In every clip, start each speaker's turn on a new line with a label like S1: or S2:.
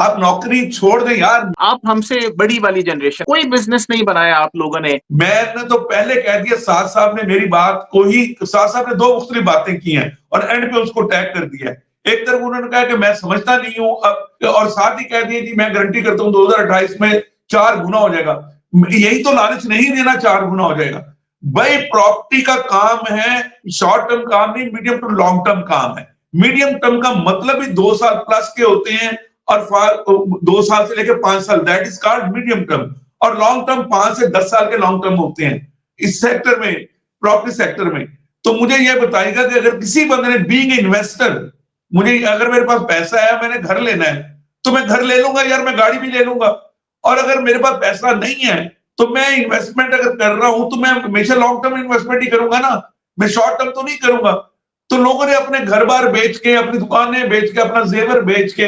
S1: आप नौकरी छोड़ दें यार।
S2: आप हमसे बड़ी वाली जनरेशन, कोई बिजनेस नहीं बनाया आप लोगों ने।
S1: मैंने तो पहले कह दिया, साथ साहब ने मेरी बात को ही, साथ साहब ने दो मुख्तलिफ बातें की हैं और एंड पे उसको टैग कर दिया है। एक तरफ उन्होंने कहा कि मैं समझता नहीं हूं अब, और साथ ही कह दिया कि मैं गारंटी करता हूं 2028 में 4 गुना हो जाएगा। यही तो लालच नहीं देना 4 गुना हो जाएगा। भाई प्रॉपर्टी का काम है, शॉर्ट टर्म काम नहीं, मीडियम टू लॉन्ग टर्म काम है। मीडियम टर्म का मतलब ही 2 साल प्लस के होते हैं और 2 साल से लेकर 5 साल, that is called medium term. और लॉन्ग टर्म 5 से 10 साल के लॉन्ग टर्म होते हैं इस सेक्टर में, प्रॉपर्टी सेक्टर में। तो मुझे यह बताइएगा कि अगर किसी बंदे ने बीइंग इन्वेस्टर, मुझे अगर मेरे पास पैसा है, मैंने घर लेना है, तो मैं घर ले लूंगा यार, मैं गाड़ी भी ले लूंगा। और अगर मेरे पास पैसा नहीं है तो मैं इन्वेस्टमेंट अगर कर रहा हूं तो मैं हमेशा लॉन्ग टर्म इन्वेस्टमेंट ही करूंगा ना, मैं शॉर्ट टर्म तो नहीं करूंगा। तो लोगों ने अपने घर बार बेच के, अपनी दुकानें बेच के, अपना जेवर बेच के,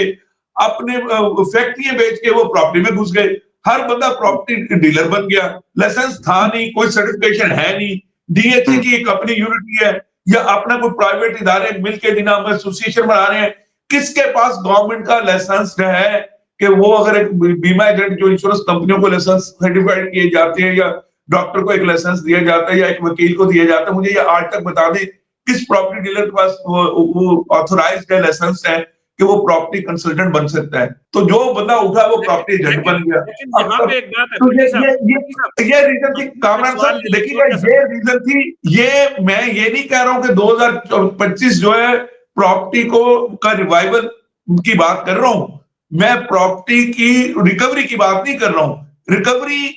S1: अपने फैक्ट्रियां बेच के वो प्रॉपर्टी में घुस गए। हर बंदा प्रॉपर्टी डीलर बन गया। लाइसेंस था नहीं, कोई सर्टिफिकेशन है नहीं, डीएचए की एक अपनी यूनिटी है या अपना कोई प्राइवेट इदारे मिलके जिन्हें हम एसोसिएशन बना रहे हैं। किसके पास गवर्नमेंट का लाइसेंस है कि वो अगर एक बीमा एजेंट, जो इंश्योरेंस कंपनियों को लाइसेंस सर्टिफाइड किए जाते हैं, या डॉक्टर को एक लाइसेंस दिया जाता है, या एक वकील को दिया जाता है, मुझे ये आज तक बता दें किस प्रॉपर्टी डीलर के पास वो ऑथोराइज्ड है, लाइसेंस है कि वो प्रॉपर्टी कंसल्टेंट बन सकता है। तो जो बंदा उठा वो प्रॉपर्टी एजेंट बन गया।
S3: लेकिन यहाँ पे एक बात है
S1: तो
S3: भट्टी साहब,
S1: ये रीजन थी कामरान साहब, देखिएगा ये रीजन थी। ये मैं ये नहीं कह रहा हूं कि 2025 जो है प्रॉपर्टी को का रिवाइवल की बात कर रहा हूं, मैं प्रॉपर्टी की रिकवरी की बात नहीं कर रहा हूं। रिकवरी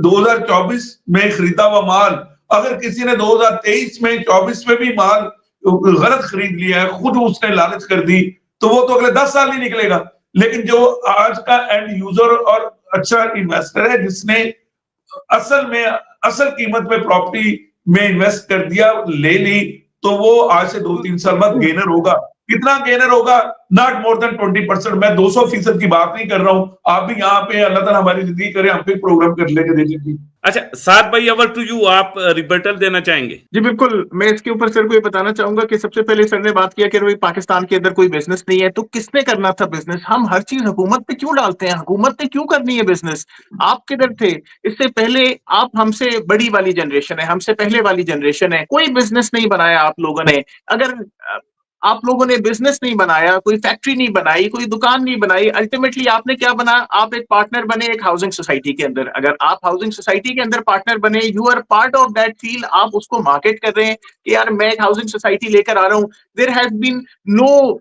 S1: 2024 में खरीदा हुआ माल, अगर किसी ने 2023 में 24 में भी माल गलत खरीद लिया है, खुद उसने लालच कर दी, तो वो तो अगले 10 साल नहीं निकलेगा। लेकिन जो आज का एंड यूजर और अच्छा इन्वेस्टर है, जिसने असल में असल कीमत में प्रॉपर्टी में इन्वेस्ट कर दिया, ले ली, तो वो आज से 2-3 साल बाद गेनर होगा। कितना गेनर होगा? Not more than 20%। मैं 200% की बात नहीं कर रहा हूं। आप भी यहाँ पे, अल्लाह ताला हमारी जिंदगी करे, हम पे प्रोग्राम कर लेके दे दीजिए।
S3: अच्छा साद भाई, ओवर टू यू, आप रिबर्टल देना चाहेंगे?
S2: जी बिल्कुल, मैं इसके ऊपर सर को ये बताना चाहूंगा कि सबसे पहले सर ने बात किया कि भाई पाकिस्तान के अंदर कोई बिजनेस नहीं है, तो किसने करना था बिजनेस? हम हर चीज हुकूमत पे क्यों डालते हैं? हुकूमत ने क्यों करनी है बिजनेस? आप किधर थे इससे पहले? आप हमसे बड़ी वाली जनरेशन है, हमसे पहले वाली जनरेशन है, कोई बिजनेस नहीं बनाया आप लोगों ने। अगर आप लोगों ने बिजनेस नहीं बनाया, कोई फैक्ट्री नहीं बनाई, कोई दुकान नहीं बनाई, अल्टीमेटली आपने क्या बना? आप एक पार्टनर बने एक हाउसिंग सोसाइटी के अंदर। अगर आप हाउसिंग सोसाइटी के अंदर पार्टनर बने, you are part of that field, आप उसको मार्केट कर रहे हैं कि यार मैं एक हाउसिंग सोसाइटी लेकर आ रहा हूं। There has been no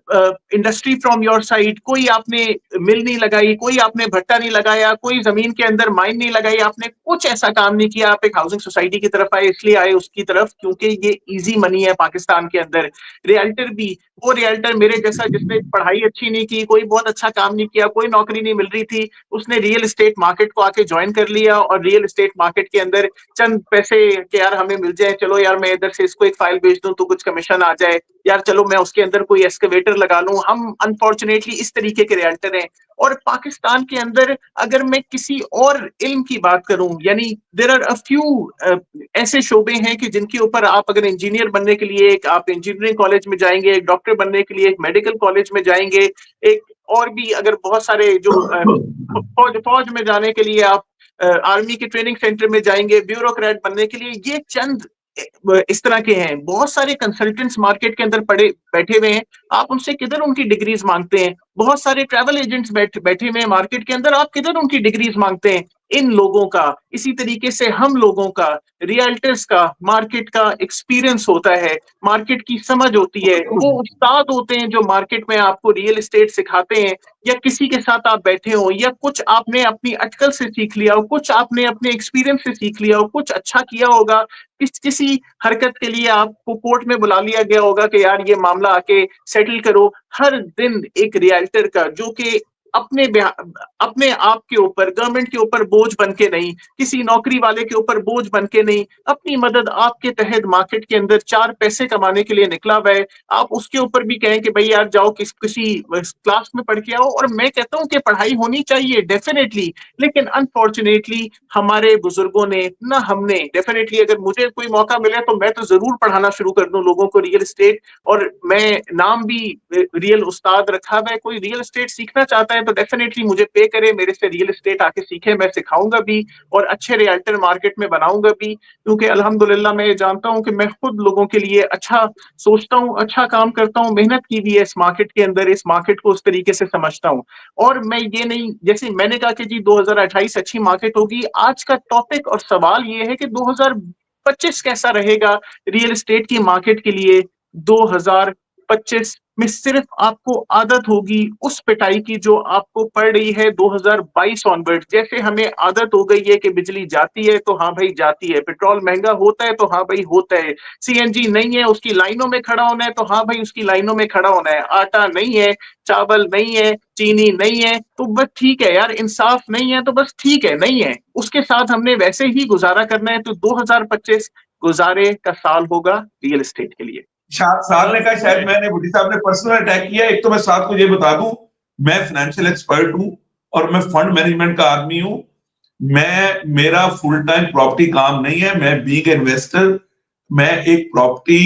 S2: industry from your side, कोई आपने मिल नहीं लगाई, कोई आपने भट्टा नहीं लगाया, कोई जमीन के अंदर माइन नहीं लगाई, आपने कुछ ऐसा काम नहीं किया। आप एक हाउसिंग सोसाइटी की तरफ आए, इसलिए आए उसकी तरफ क्योंकि ये इजी मनी है पाकिस्तान के अंदर। रियल्टर भी, वो रियल्टर मेरे जैसा जिसने पढ़ाई अच्छी नहीं की, कोई बहुत अच्छा काम नहीं किया, कोई नौकरी नहीं मिल रही थी, उसने रियल एस्टेट मार्केट को आके ज्वाइन कर लिया और रियल एस्टेट मार्केट के अंदर चंद पैसे कि यार हमें मिल जाए, चलो यार मैं इधर से इसको एक फाइल बेच दूं तो कुछ कमीशन आ जाए, यार चलो मैं उसके अंदर कोई एक्सकवेटर लगा लूं। हम अनफॉर्चुनेटली इस तरीके के रियल्टर हैं। और पाकिस्तान के अंदर अगर मैं किसी और इल्म की बात करूं, यानी देयर आर अ फ्यू ऐसे शोबे हैं कि जिनके ऊपर आप अगर इंजीनियर बनने के लिए एक आप इंजीनियरिंग कॉलेज में जाएंगे, एक डॉक्टर बनने के लिए एक मेडिकल कॉलेज में जाएंगे, एक और भी अगर बहुत सारे जो फौज में जाने के लिए आप आर्मी के ट्रेनिंग सेंटर में जाएंगे, ब्यूरोक्रेट बनने के लिए, ये चंद इस तरह के हैं। बहुत सारे कंसल्टेंट्स मार्केट के अंदर पड़े बैठे हुए हैं, आप उनसे किधर उनकी डिग्रीज मांगते हैं? बहुत सारे ट्रैवल एजेंट्स बैठे हुए हैं मार्केट के अंदर, आप किधर उनकी डिग्रीज मांगते हैं? इन लोगों का, इसी तरीके से हम लोगों का, रियल्टर्स का मार्केट का एक्सपीरियंस होता है, मार्केट की समझ होती है। वो उस्ताद होते हैं जो मार्केट में आपको रियल एस्टेट सिखाते हैं, या किसी के साथ आप बैठे हो, या कुछ आपने अपनी अटकल से सीख लिया हो, कुछ आपने अपने एक्सपीरियंस से सीख लिया हो, कुछ अच्छा किया होगा, किसी हरकत के लिए आपको कोर्ट में बुला लिया गया होगा कि यार ये मामला आके सेटल करो। हर दिन एक रियल्टर का जो कि अपने आप के ऊपर, गवर्नमेंट के ऊपर बोझ बन के नहीं, किसी नौकरी वाले के ऊपर बोझ बन के नहीं, अपनी मदद आपके तहत मार्केट के अंदर 4 पैसे कमाने के लिए निकला हुआ है, आप उसके ऊपर भी कहें कि भाई यार जाओ किसी क्लास में पढ़ के आओ। और मैं कहता हूं कि पढ़ाई होनी चाहिए डेफिनेटली, लेकिन अनफॉर्चुनेटली हमारे बुजुर्गों ने ना, हमने डेफिनेटली, अगर मुझे कोई मौका मिले तो मैं तो जरूर पढ़ाना शुरू कर दूं लोगों को रियल एस्टेट। और मैं नाम भी रियल उस्ताद रखा हुआ है। कोई रियल एस्टेट सीखना चाहता है है तो डेफिनेटली मुझे पे करे, मेरे से रियल एस्टेट आके सीखे, मैं सिखाऊंगा भी और अच्छे रियल्टर मार्केट में बनाऊंगा भी, क्योंकि अल्हम्दुलिल्लाह मैं ये जानता हूं कि मैं खुद लोगों के लिए अच्छा सोचता हूं, अच्छा काम करता हूं, मेहनत की भी है इस मार्केट के अंदर, इस मार्केट को उस तरीके से समझता हूं। और मैं ये नहीं, जैसे मैंने कहा कि जी 2028 अच्छी मार्केट होगी, आज का टॉपिक और सवाल ये है कि 2025 कैसा रहेगा रियल एस्टेट की मार्केट के लिए। 2025 में सिर्फ आपको आदत होगी उस पिटाई की जो आपको पड़ रही है 2022 ऑनवर्ड। जैसे हमें आदत हो गई है कि बिजली जाती है तो हाँ भाई जाती है, पेट्रोल महंगा होता है तो हाँ भाई होता है, सीएनजी नहीं है उसकी लाइनों में खड़ा होना है तो हाँ भाई उसकी लाइनों में खड़ा होना है, आटा नहीं है, चावल नहीं है, चीनी नहीं है तो बस ठीक है यार, इंसाफ नहीं है तो बस ठीक है, नहीं है, उसके साथ हमने वैसे ही गुजारा करना है। तो 2025 गुजारे का साल होगा रियल एस्टेट के लिए।
S1: साल ने कहा शायद मैंने भुट्टी साहब ने पर्सनल अटैक किया। एक तो मैं साथ को ये बता दूं, मैं फाइनेंशियल एक्सपर्ट हूं और मैं फंड मैनेजमेंट का आदमी हूं। मेरा फुल टाइम प्रॉपर्टी काम नहीं है। मैं बीइंग इन्वेस्टर, मैं एक प्रॉपर्टी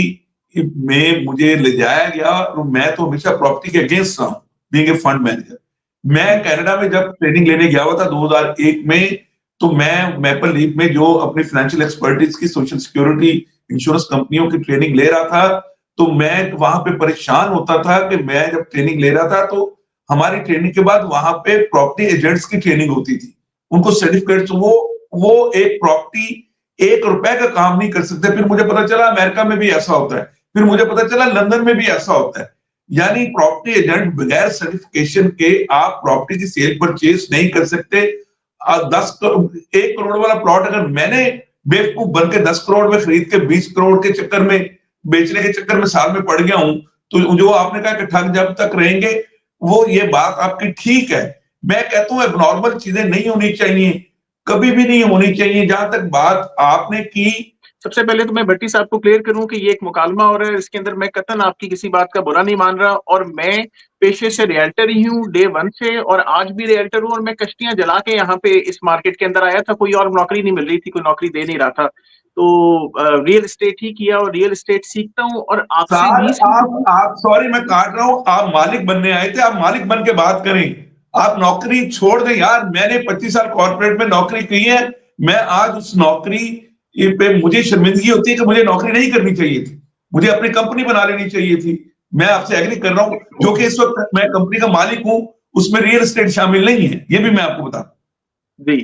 S1: में मुझे ले जाया गया और मैं तो हमेशा प्रॉपर्टी के अगेंस्ट रहा हूं बीइंग ए फंड मैनेजर। मैं कनाडा में जब ट्रेनिंग लेने गया हुआ था 2001 में, तो मैं मैपल लीफ में जो अपनी फाइनेंशियल एक्सपर्टीज की सोशल सिक्योरिटी इंश्योरेंस कंपनियों की ट्रेनिंग ले रहा था, तो मैं वहां पे परेशान होता था कि मैं जब ट्रेनिंग ले रहा था तो हमारी ट्रेनिंग के बाद वहां पे प्रॉपर्टी एजेंट्स की ट्रेनिंग होती थी, उनको सर्टिफिकेट्स, वो एक प्रॉपर्टी 1 रुपए का काम नहीं कर सकते। फिर मुझे पता चला अमेरिका में भी ऐसा होता है, फिर मुझे पता चला लंदन में भी ऐसा होता है। यानी प्रॉपर्टी एजेंट बगैर सर्टिफिकेशन के आप प्रॉपर्टी की सेल परचेज नहीं कर सकते। 1 करोड़ वाला प्लॉट अगर मैंने बेवकूफ बन के 10 करोड़ में खरीद के 20 करोड़ के चक्कर में बेचने के चक्कर में साल में पड़ गया हूं, तो जो आपने कहा कि ठग जब तक रहेंगे, वो ये बात आपकी ठीक है। मैं कहता हूं एबनॉर्मल चीजें नहीं होनी चाहिए, कभी भी नहीं होनी चाहिए। जहां तक बात आपने की,
S2: सबसे पहले तो मैं भट्टी साहब को क्लियर करूं कि ये एक मुकालमा हो रहा है, इसके अंदर मैं कतन आपकी किसी बात का बुरा नहीं मान रहा, और मैं पेशे से रियल्टर ही हूं डे वन से, और आज भी रियल्टर हूं, और मैं कश्तियां जला के यहाँ पे इस मार्केट के अंदर आया था, कोई और नौकरी नहीं मिल रही थी, कोई नौकरी दे नहीं रहा था, तो रियल एस्टेट ही किया और रियल एस्टेट सीखता हूं और आपसे
S1: साल
S2: भी सीखूंगा।
S1: आप सॉरी मैं काट रहा हूं, आप मालिक बनने आए थे, आप मालिक बन के बात करें। आप नौकरी छोड़ दें यार। मैंने 25 साल कॉर्पोरेट में नौकरी की है। मैं आज उस नौकरी पे मुझे शर्मिंदगी होती है कि मुझे नौकरी नहीं करनी चाहिए थी, मुझे अपनी कंपनी बना लेनी चाहिए थी। मैं आपसे एग्री कर रहा हूं, जो कि इस वक्त मैं कंपनी का मालिक हूं, उसमें रियल एस्टेट शामिल नहीं है, ये भी मैं आपको बता।
S2: जी,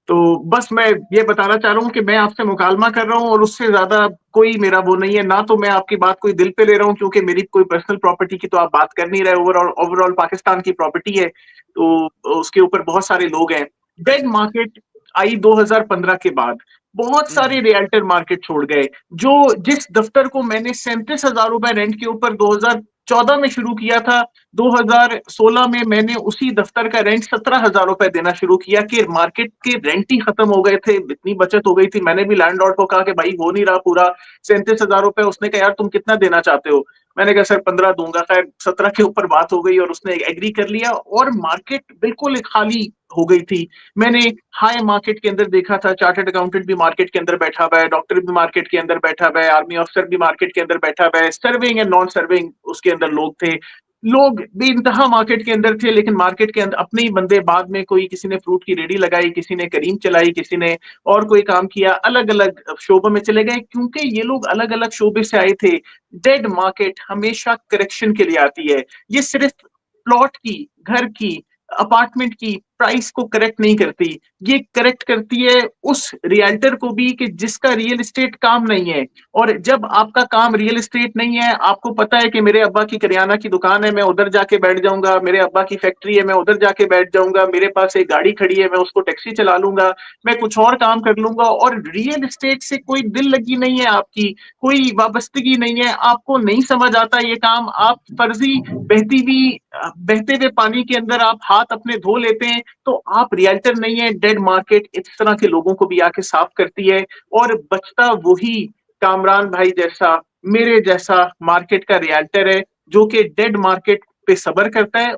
S2: तो बस मैं ये बताना चाह रहा हूँ कि मैं आपसे मुकालमा कर रहा हूँ और उससे ज्यादा कोई मेरा वो नहीं है, ना तो मैं आपकी बात कोई दिल पे ले रहा हूँ, क्योंकि मेरी कोई पर्सनल प्रॉपर्टी की तो आप बात कर नहीं रहे, ओवरऑल पाकिस्तान की प्रॉपर्टी है, तो उसके ऊपर बहुत सारे लोग हैं। डेड मार्केट आई 2015 के बाद, बहुत सारे रियल्टर मार्केट छोड़ गए। जो जिस दफ्तर को मैंने 37,000 रुपए रेंट के ऊपर 2014 में शुरू किया था, 2016 में मैंने उसी दफ्तर का रेंट 17,000 रुपए देना शुरू किया कि मार्केट के रेंट ही खत्म हो गए थे, इतनी बचत हो गई थी। मैंने भी लैंडलॉर्ड को कहा कि भाई हो नहीं रहा पूरा 37,000 रुपए। उसने कहा यार तुम कितना देना चाहते हो? मैंने कहा सर 15 दूंगा। खैर 17 के ऊपर बात हो गई और उसने एग्री कर लिया और मार्केट बिल्कुल खाली हो गई थी। मैंने हाई मार्केट के अंदर देखा था, चार्टर्ड अकाउंटेंट भी मार्केट के अंदर बैठा हुआ है, डॉक्टर भी मार्केट के अंदर बैठा हुआ है, आर्मी ऑफिसर भी मार्केट के अंदर बैठा हुआ है, सर्विंग एंड नॉन सर्विंग उसके अंदर लोग थे। लोग बेइंतहा मार्केट के अंदर थे, लेकिन मार्केट के अंदर अपने ही बंदे, बाद में कोई किसी ने फ्रूट की रेडी लगाई, किसी ने करीम चलाई, किसी ने और कोई काम किया, अलग अलग शोबों में चले गए, क्योंकि ये लोग अलग अलग शोबे से आए थे। डेड मार्केट हमेशा करेक्शन के लिए आती है। ये सिर्फ प्लॉट की, घर की, अपार्टमेंट की प्राइस को करेक्ट नहीं करती, ये करेक्ट करती है उस रियल्टर को भी कि जिसका रियल एस्टेट काम नहीं है। और जब आपका काम रियल एस्टेट नहीं है, आपको पता है कि मेरे अब्बा की करियाना की दुकान है, मैं उधर जाके बैठ जाऊंगा, मेरे अब्बा की फैक्ट्री है, मैं उधर जाके बैठ जाऊंगा, मेरे पास एक गाड़ी खड़ी है, मैं उसको टैक्सी चला लूंगा, मैं कुछ और काम कर लूंगा, और रियल एस्टेट से कोई दिल लगी नहीं है आपकी, कोई वाबस्तगी नहीं है, आपको नहीं समझ आता ये काम, आप फर्जी बहते हुए पानी के अंदर आप हाथ अपने धो लेते हैं, तो आप रियल्टर नहीं है। डेड मार्केट इस तरह के लोगों को भी आके साफ करती है, और बचता वही कामरान भाई जैसा, मेरे जैसा मार्केट का रियल्टर है, जो कि डेड मार्केट पे सब्र करता है।